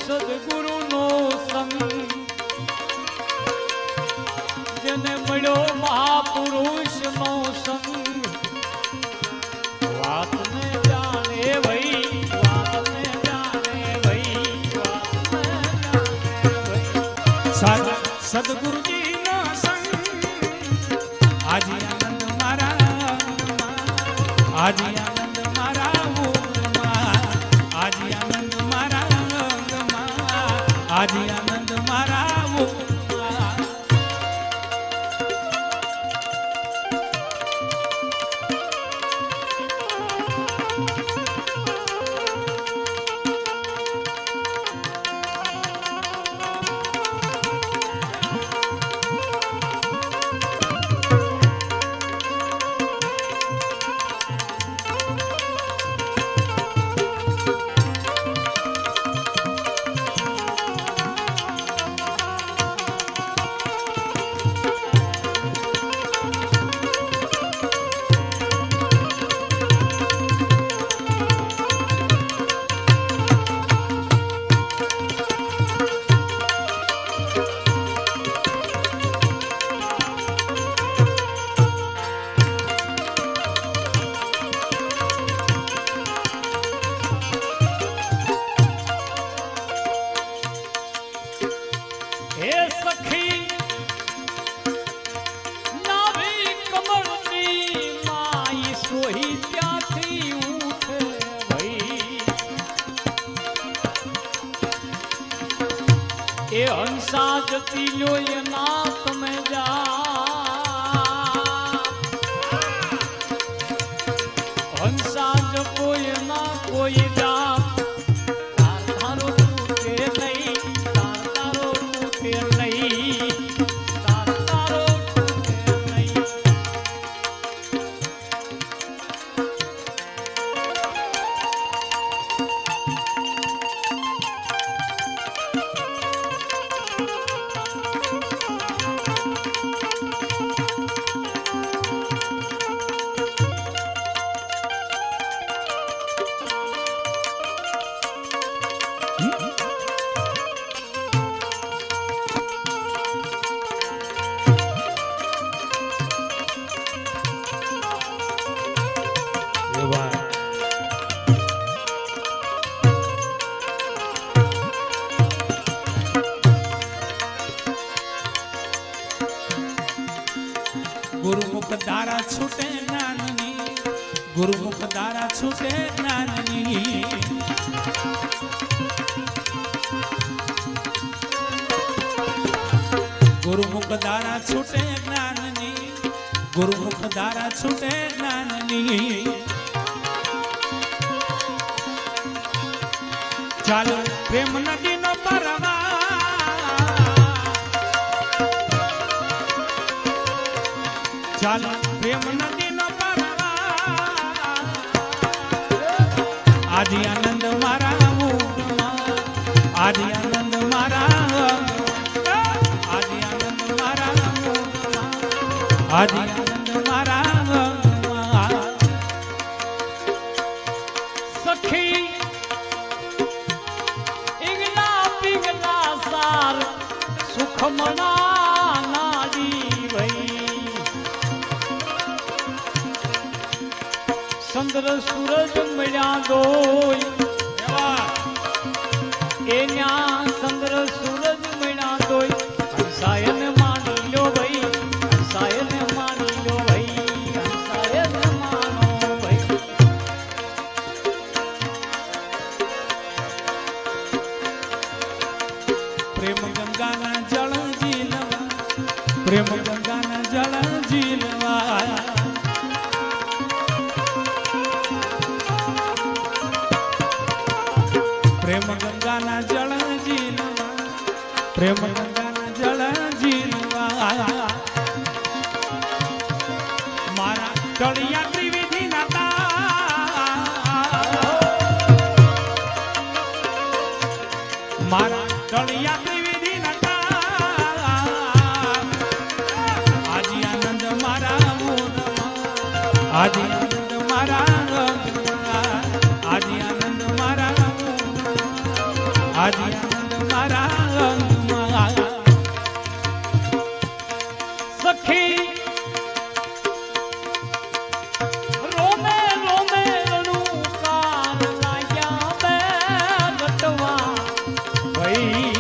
સદગુરુનો સંગ, જેને મળ્યો મહાપુરુષનો સંગ, વાતને જાણે ભાઈ, વાતને જાણે ભાઈ, વાતને જાણે ભાઈ. સદગુરુજીનો સંગ આજે આનંદ મારા, આજે આનંદ મારા ઊંઘમાં, આજે આનંદ મારા ઊંઘમાં, આજે આનંદ મારા ઊંઘમાં. એ હંસા જતી લ્યો એના તમે જા, હંસા જપો એના કોઈ જા, તારો તૂટે નહીં, તારો તૂટે નહીં, તારો તૂટે નહીં. ગુરુમુખ ધારા છૂટે જ્ઞાનની, ગુરુમુખ ધારા છૂટે જ્ઞાનની. ગુરુમુખ ધારા છૂટે જ્ઞાનની, ગુરુમુખ ધારા છૂટે જ્ઞાનની. ચાલો પ્રેમ નદીનો પરવા, ચાલો પ્રેમ નદીનો પરવા, આજે આનંદ મારા ઊંઘમાં, આજે આનંદ મારા, આજે આનંદ મારા ઊંઘમાં, આજે આનંદ મારા ઊંઘમાં. સખી ઈગલા પીગલા સાર સુખ મના નાડી ભાઈ, ચંદ્ર સૂરજ મળ્યા દોય એના, ચંદ્ર સૂરજ મળ્યા દોય. હંસાયન માની લો ભાઈ, હંસાયન માની લો ભાઈ, હંસાયન માનો ભાઈ. પ્રેમ ગંગાના જળ ઝીલવા, પ્રેમ ગંગાના જળ ઝીલવા. પ્રેમ ગંગાના જળ ઝીલવા, પ્રેમ ગંગાના જળ ઝીલવા. મારા ટળિયા ત્રિવિધિ નાતા, મારા ટળિયા ત્રિવિધિ નાતા. આજે આનંદ મારા ઊંઘમાં, આજે આનંદ મારા ઊંઘમાં, આજે આનંદ મારા ઊંઘમાં, આદિ આનંદ મારા અંગમાં સખી રોમે રોમે રણુકાર લાગ્યા બે રટવા ભાઈ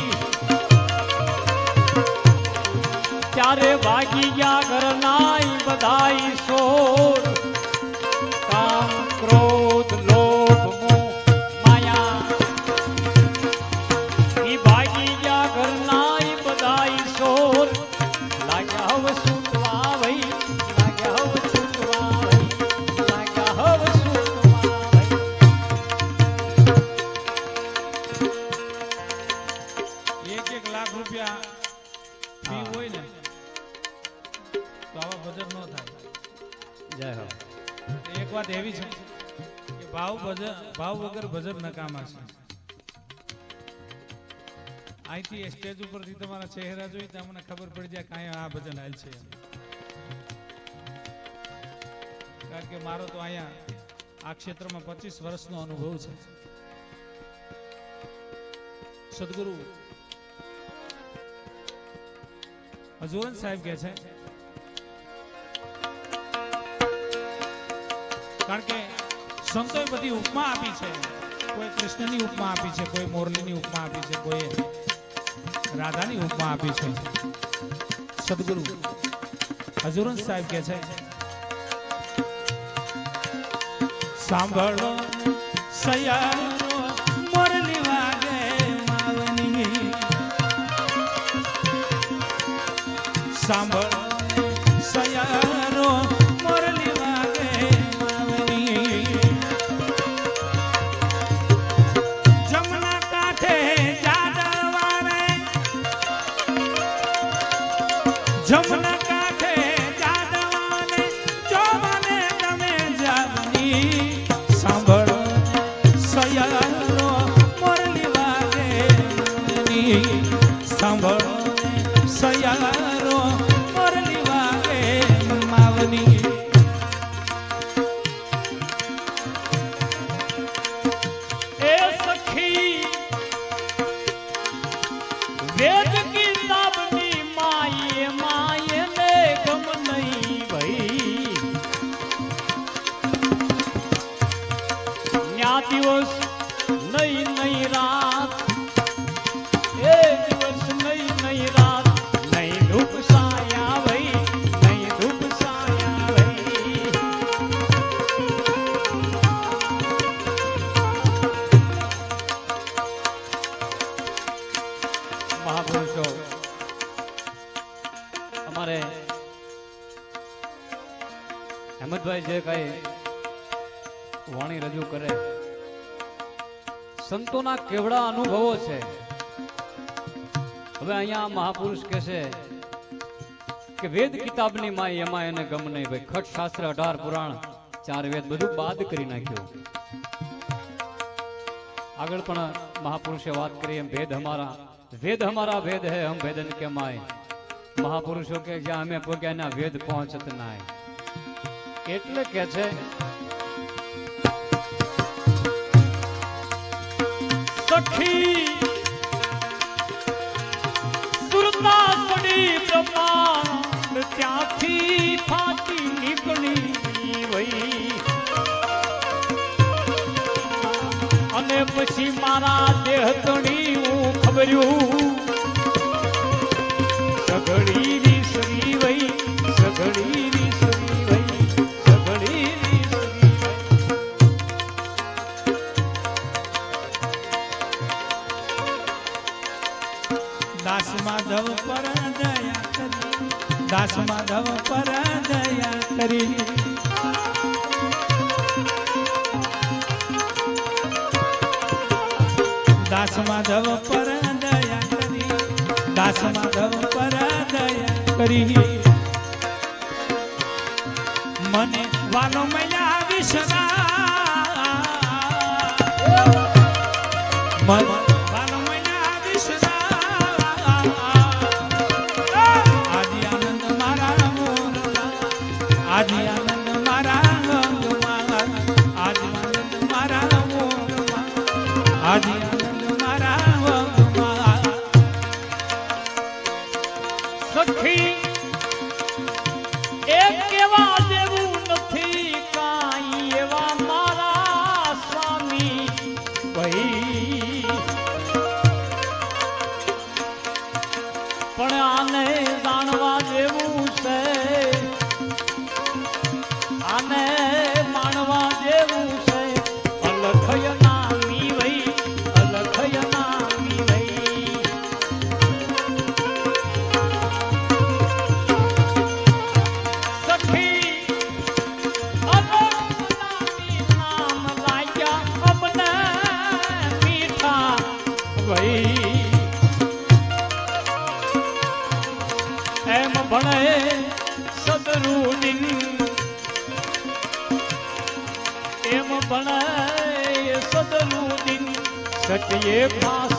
ત્યારે ભાગી ગયા ઘરનાય બધાય સોર કામ ક્રોધ લોભ મોહ માયા ઈ ભાગી ગયા ઘરનાય બધાય સોર લાગ્યા હવે છૂટવા વઈ લાગ્યા હવે છૂટવા વઈ લાગ્યા હવે છૂટવા વઈ એક લાખ રૂપિયા ફી હોય ને તો આવા ભજન ન થાય. જય હો. એક વાત એવી છે કે ભાવ વગર ભજન નકામા છે. અહીંથી સ્ટેજ ઉપરથી તમારા ચહેરા જોઈ તો અમને ખબર પડી જાય કાંઈ આ ભજન હાલ છે. કારણ કે મારો તો અહીંયા આ ક્ષેત્રમાં 25 વર્ષનો અનુભવ છે. સદગુરુ હજુરન સાહેબ કહે છે કારણ કે સંતોએ બધી ઉપમા આપી છે. કોઈ કૃષ્ણની ઉપમા આપી છે, કોઈ મોરલીની ઉપમા આપી છે, કોઈ રાધાની ઉપમા આપી છે. સદગુરુ હજુરન સાહેબ કહે છે સાંભળો સયારો મોરલી વાગે માવની સાંભળો સયારો મોરલી વાગે માવની જમના કાંઠે જાદવારે જમના કાંઠે જાદવાને જોવાને તમે જાવની સાંભળો સયારો મોરલી વાગે માવની સાંભળો સયારો મોરલી વાગે માવની એ સખી વેદ કિતાબની માયે માયે ને ગમ નહીં ભઈ ન્યા દિવસ નહીં નહીં રાત એ દિવસ નહીં નહીં રાત નહીં ધૂપ સાયા ભઈ નહીં ધૂપ સાયા ભઈ મહાપુરુષો અમારે હેમંતભાઈ જે કઈ વાણી રજૂ કરે સંતોના કેવડા અનુભવો છે. હવે અહીંયા મહાપુરુષ કહે છે કે વેદ કિતાબની માય એમાં એને ગમ નહીં ભાઈ. ખટ શાસ્ત્ર 18 પુરાણ 4 વેદ બધું બાદ કરી નાખ્યું. આગળ પણ મહાપુરુષે વાત કરી એમ વેદ हमारा भेद है हम भेदन के माय. મહાપુરુષો કે જ્યાં અમે પોગ્યા ના વેદ પહોંચત નાય. એટલે કે છે સખી સુરતા પડી બ્રહ્માંડ ત્યાંથી ફાટી નીકળી વઈ અને પછી મારા દેહ તણી હું ખબર્યું સઘળી રી સરી વઈ સઘળી રી સરી વઈ સઘળી રી સરી વઈ. દાસ માધવ પર દયા કરી દાસ માધવ પર દયા કરી દાસ માધવ પર દયા કરી દાસ માધવ પર દયા કરી મને વાલો મૈયા વિસરા મન વાલો મૈયા વિસરા આદિ આનંદ મારા મોરમાં આદિ આનંદ મારા અંગમાં આદિ આનંદ મારા મોરમાં આદિ આનંદ મારા ભાઈ એમ ભણે સદરુદીન એમ ભણે સદરુદીન સટીએ ખાસ